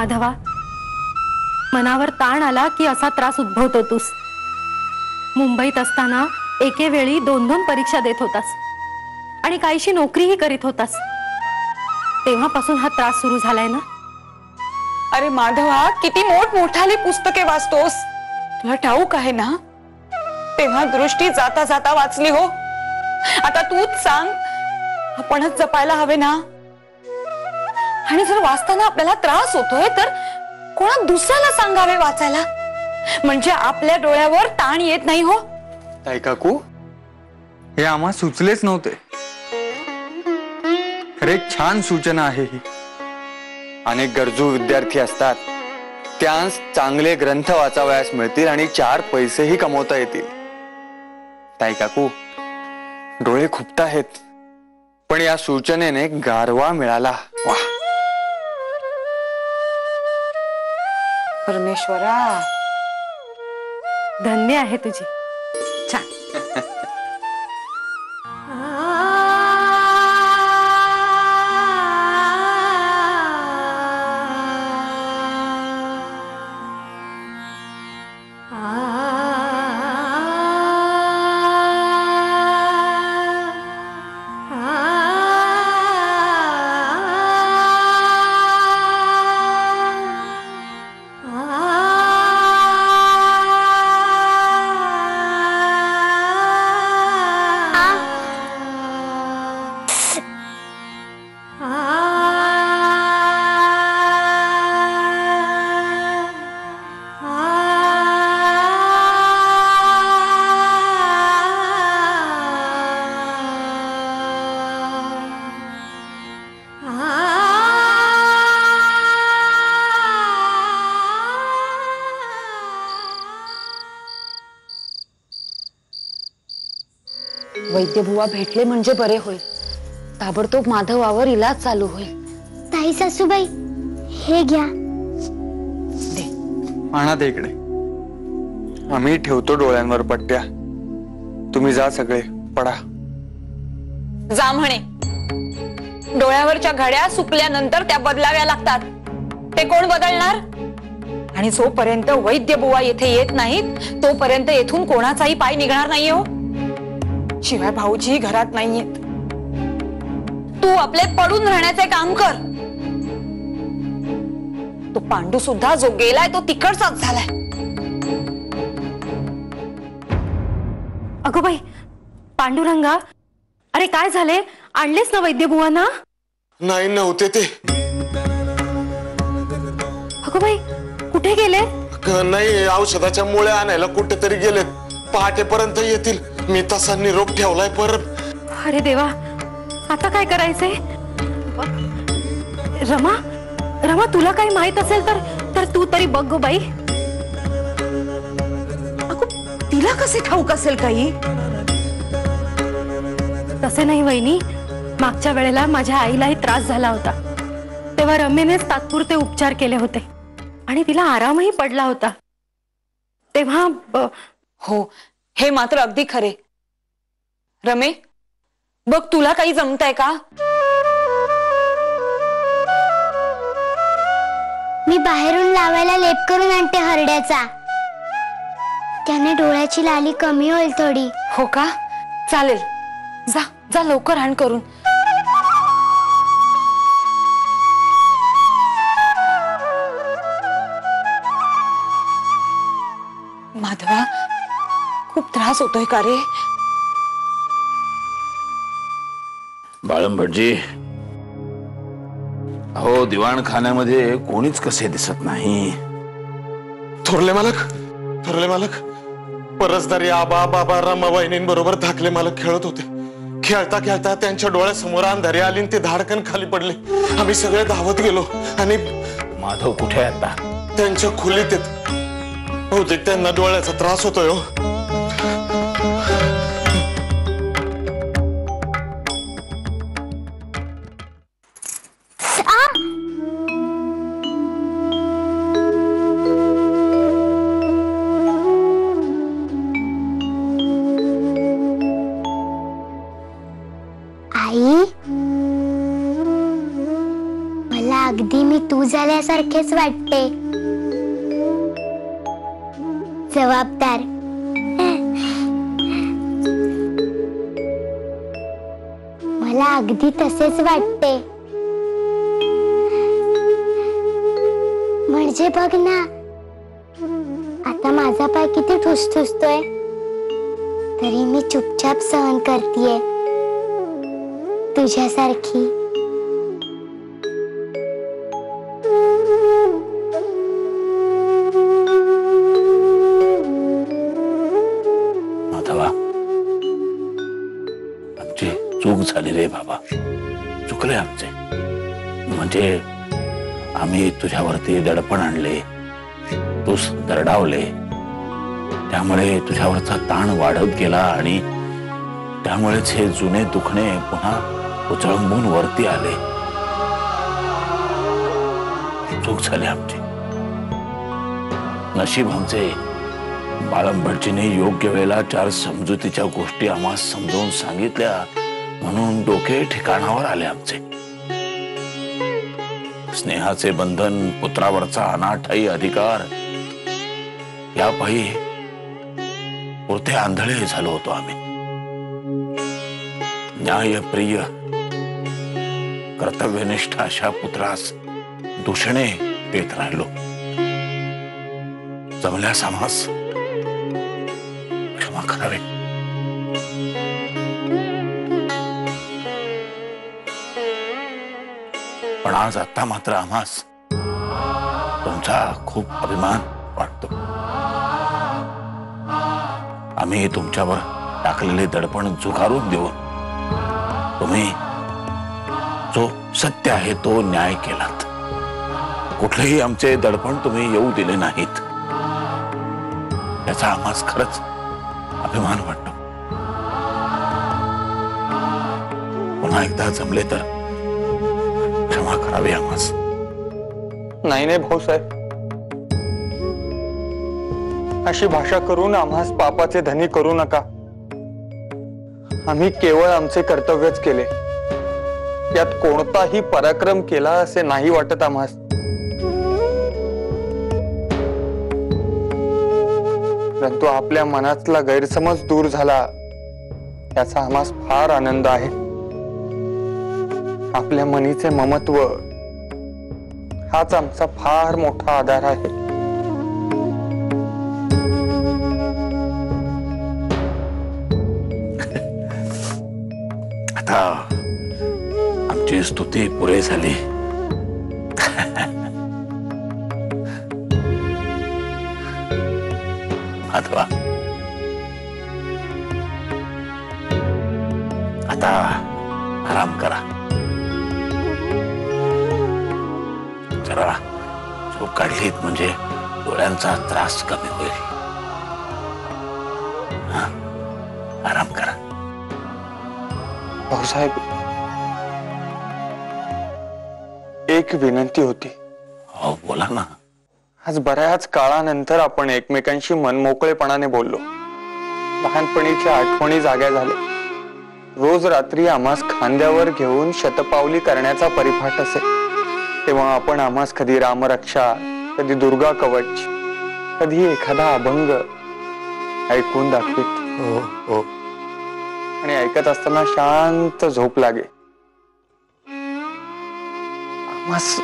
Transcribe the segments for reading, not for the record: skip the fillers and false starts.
माधवा, मनावर ताण आला की असा त्रास उद्भवतो तूस। मुंबईत असताना एके वेळी 2-2 परीक्षा देत होतास आणि काहीशी नोकरीही करीत होतास, तेव्हापासून हा त्रास सुरू झालाय ना? अरे माधवा, किती मोठमोठाली पुस्तके वाचतोस, तुला ठाऊक आहे ना? तेव्हा दृष्टी जाता जाता वाचली हो। आता तूच सांग, आपणच जपायला हवे ना? आणि जर वाचताना आपल्याला त्रास होतोय तर कोणा दुसऱ्याला सांगावे वाचायला, म्हणजे आपल्या डोळ्यावर ताण येत नाही हो। ताई काकू, हे आम्हा सुचलेच नव्हते। खरे छान सूचना आहे ही। अनेक गरजू विद्यार्थी असतात, त्यांस चांगले ग्रंथ वाचावयास मिळतील आणि 4 पैसेही कमवता येतील। ताई काकू, डोळे खुपताहेत, पण या सूचनेने गारवा मिळाला। वाह परमेश्वरा, धन्य आहे तुझी। छान। वैद्यबुवा भेटले म्हणजे बरे होईल। ताबडतोब माधवावर इलाज चालू होईल। ताई सासूबाई, हे घ्या। दे। आणा ते इकडे। आम्ही ठेवतो डोळ्यांवर पट्ट्या, तुम्ही जा सगळे, पडा। जा म्हणे। डोळ्यावरच्या घड्या सुकल्यानंतर त्या बदलाव्या लागतात, ते कोण बदलणार? आणि जोपर्यंत वैद्यबुवा येथे येत नाहीत तोपर्यंत येथून कोणाचाही पाय निघणार नाही हो। शिवाय भाऊजी घरात नाहीयेत, तू आपले पडून राहण्याचे काम कर। तो पांडू सुद्धा जो गेलाय तो तिकडचाच झालाय। अगो बाई, पांडुरंगा, अरे काय झाले? आणलेस ना वैद्यबुवांना? नाही, नव्हते ते। अगो बाई, कुठे गेले? नाही, औषधाच्या मुळ्या आणायला कुठेतरी गेलेत, पहाटेपर्यंत येतील। मी तसा निरोप ठेवलाय परत। अरे देवा, आता काय करायचंय? रमा, रमा, तुला काही माहित असेल तर तू तरी बघ गो बाई। अगो, तिला कसे ठाऊक असेल काही? तसे नाही वहिनी, मागच्या वेळेला माझ्या आईलाही त्रास झाला होता, तेव्हा रमेनेच तात्पुरते उपचार केले होते आणि तिला आरामही पडला होता। तेव्हा हो, हे मात्र अगदी खरे। रमे, बघ तुला काही जमतंय का? मी बाहेरून लावायला लेप करून आणते हरड्याचा, त्याने डोळ्याची लाली कमी होईल थोडी। हो का? चालेल, जा जा लवकर आण करून। माधवा, खूप त्रास होतोय का रे? बाळंभटजी, अहो दिवाणखान्यामध्ये कोणीच कसे दिसत नाही। थोरले मालक, परसदारी आबा, बाबा, रमाबाईंबरोबर धाकले मालक खेळत होते। खेळता खेळता त्यांच्या डोळ्यासमोर अंधारी आली आणि ते धाडकन खाली पडले। आम्ही सगळे धावत गेलो आणि माधव कुठे आहे आता? त्यांच्या खोलीत आहेत। बहुतेक त्यांना डोळ्याचा त्रास होतोय हो। आई, मला अगदी मी तू झाल्यासारखेच वाटते. जबाबदार. मला अगदी तसेच वाटते. म्हणजे बघ ना, आता माझा पाय किती ठुसठुसतोय, तरी मी चुपचाप सहन करतीये, तुझ्यासारखी. माधवा, आमची चूक झाली रे बाबा, चुकले आमचे. म्हणजे आम्ही तुझ्यावरती दडपण आणले, तूच दरडावले, त्यामुळे तुझ्यावरचा ताण वाढत गेला आणि त्यामुळेच हे जुने दुखणे पुन्हा उचळंबून वरती आले. चूक झाली आमची. नशीब आमचे बाळंभटजीने योग्य वेळेला 4 समजुतीच्या गोष्टी आम्हाला समजावून सांगितल्या, म्हणून डोके ठिकाणावर आले आमचे. स्नेहाचे बंधन, पुत्रावरचा अनाठायी अधिकार, या पायी पुरते आंधळे झालो होतो आम्ही. न्यायप्रिय, कर्तव्यनिष्ठ अशा पुत्रास दूषणे देत राहिलो. जमल्यास आम्हास क्षमा करावे. पण आज आता मात्र आम्हास तुमचा खूप अभिमान वाटतो. आम्ही तुमच्यावर टाकलेले दडपण झुगारून देऊन तुम्ही जो सत्य आहे तो न्याय केलात. कुठलेही आमचे दडपण तुम्ही येऊ दिले नाहीत, याचा आम्हास खरंच अभिमान वाटतो. पुन्हा एकदा जमले तर क्षमा करावी आम्हास. नाही नाही भाऊसाहेब, अशी भाषा करून आम्हास पापाचे धनी करू नका. आम्ही केवळ आमचे कर्तव्यच केले, यात कोणताही पराक्रम केला असे नाही वाटत आम्हास. परंतु आपल्या मनातला गैरसमज दूर झाला, याचा आम्हास फार आनंद आहे. आपल्या मनीचे ममत्व हाच आमचा फार मोठा आधार आहे. आता आमची स्तुती पुरे झाली. माधवा, आता आराम करा. जरा झोप काढलीत म्हणजे डोळ्यांचा त्रास कमी होईल. हा, आराम करा. भाऊसाहेब, एक विनंती होती. हो, बोला ना. आज बऱ्याच काळानंतर आपण एकमेकांशी मनमोकळेपणाने बोललो. लहानपणीच्या आठवणी जाग्या झाल्या. रोज रात्री आम्हास खांद्यावर घेऊन शतपावली करण्याचा परिपाठ असे, तेव्हा आपण आम्हास कधी रामरक्षा, कधी दुर्गा कवच, कधी एखादा अभंग ऐकून दाखवित. हो हो. आणि ऐकत असताना शांत झोप लागे. आम्हास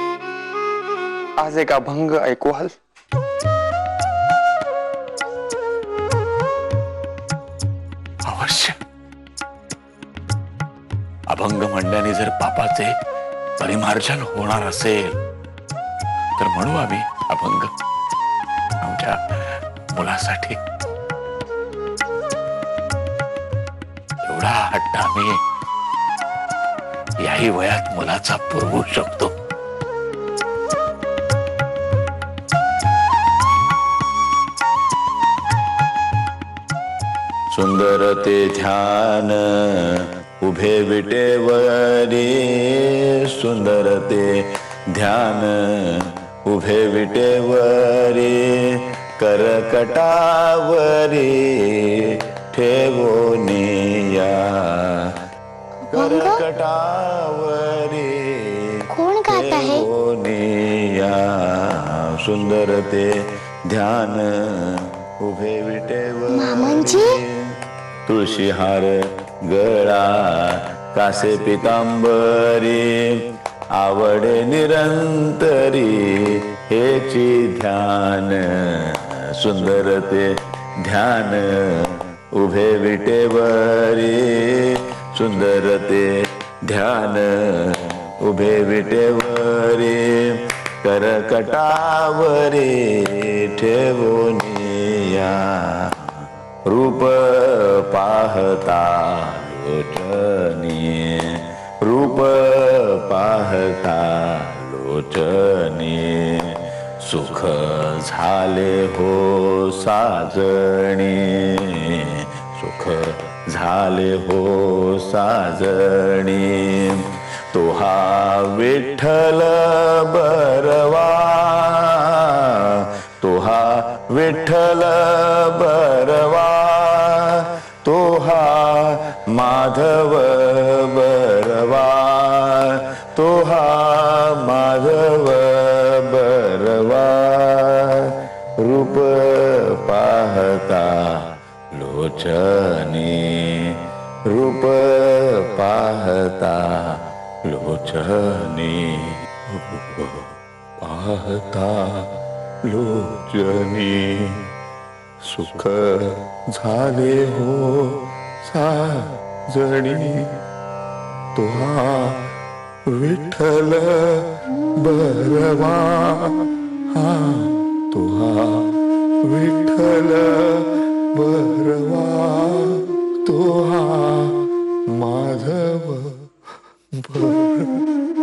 आज एक अभंग ऐकवाल? अवश्य. अभंग म्हणल्याने जर पापाचे परिमार्जन होणार असेल तर म्हणू आम्ही अभंग आमच्या मुलासाठी. एवढा हट्ट आम्ही याही वयात मुलाचा पुरवू शकतो. सुंदर ते ध्यान उभे विटेवरी, सुंदर ते ध्यान उभे विटेवरी, करकटावरी ठेवोनिया, करकटावरी कोण गात आहे? ठेवोनिया. सुंदर ते ध्यान उभे विटेवर मामांजी? तुळशीहार गळा कासे पितांबरी आवडे निरंतरी हेची ध्यान सुंदर ते ध्यान उभे विटेवरी सुंदर ते ध्यान उभे विटेवरी करकटावरी ठेवोनिया रूप पाहता लोचनी रूप पाहता लोचनी सुख झाले हो साजणी सुख झाले हो साजणी तो हा विठ्ठल बरवा तो हा विठ्ठल बरवा तो हा माधव बरवा तो हा माधव बरवा रूप पाहता लोचनी रूप पाहता लोचनी पाहता लोचनी सुख झाले हो साजणी तो हा विठ्ठल बरवा हा तो हा विठ्ठल बरवा तो हा माधव बरवा